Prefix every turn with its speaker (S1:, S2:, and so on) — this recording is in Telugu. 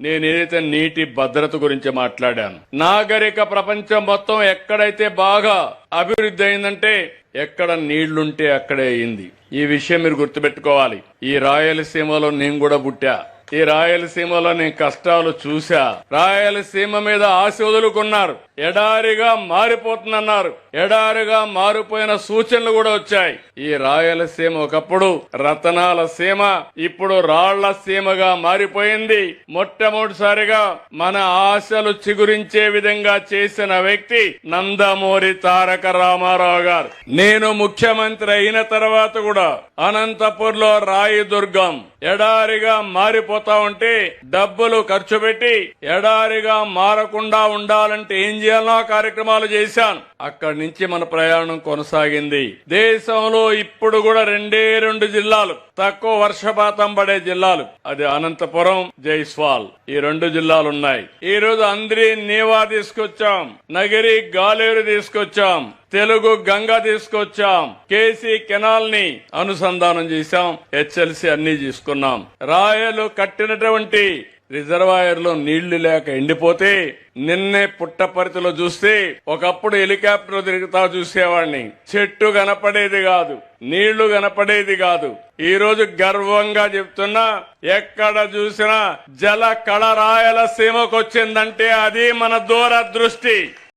S1: నేనేదైతే నీటి భద్రత గురించి మాట్లాడాను, నాగరిక ప్రపంచం మొత్తం ఎక్కడైతే బాగా అభివృద్ధి అయిందంటే ఎక్కడ నీళ్లుంటే అక్కడే అయింది. ఈ విషయం మీరు గుర్తుపెట్టుకోవాలి. ఈ రాయలసీమలో నేను కూడా పుట్టా. ఈ రాయలసీమలో నేను కష్టాలు చూశా. రాయలసీమ మీద ఆశ వదులుకున్నారు. ఎడారిగా మారిపోతుందన్నారు. ఎడారిగా మారిపోయిన సూచనలు కూడా వచ్చాయి. ఈ రాయలసీమ ఒకప్పుడు రతనాల సీమ, ఇప్పుడు రాళ్ల సీమగా మారిపోయింది. మొట్టమొదటిసారిగా మన ఆశలు చిగురించే విధంగా చేసిన వ్యక్తి నందమూరి తారక రామారావు గారు. నేను ముఖ్యమంత్రి అయిన తర్వాత కూడా అనంతపూర్ లో రాయదుర్గం ఎడారిగా మారిపోతా ఉంటే డబ్బులు ఖర్చు పెట్టి ఎడారిగా మారకుండా ఉండాలంటే ఏం చేయాలో కార్యక్రమాలు చేశాను. అక్కడి నుంచి మన ప్రయాణం కొనసాగింది. దేశంలో ఇప్పుడు కూడా రెండు జిల్లాలు తక్కువ వర్షపాతం పడే జిల్లాలు, అది అనంతపురం, జైస్వాల్. ఈ 2 జిల్లాలు ఉన్నాయి. ఈ రోజు అంద్రి నీవా తీసుకొచ్చాం, నగిరి గాలేరు తీసుకొచ్చాం, తెలుగు గంగ తీసుకొచ్చాం, కేసీ కెనాల్ ని అనుసంధానం చేశాం, హెచ్ఎల్సీ అన్ని తీసుకున్నాం. రాయలు కట్టినటువంటి రిజర్వాయర్లో నీళ్లు లేక ఎండిపోతే నిన్నే పుట్టపర్తిలో చూస్తే ఒకప్పుడు హెలికాప్టర్ తిరుగుతా చూసేవాడిని. చెట్టు కనపడేది కాదు, నీళ్లు కనపడేది కాదు. ఈ రోజు గర్వంగా చెప్తున్నా, ఎక్కడ చూసినా జల కళ రాయలసీమకు వచ్చిందంటే అది మన దూరదృష్టి.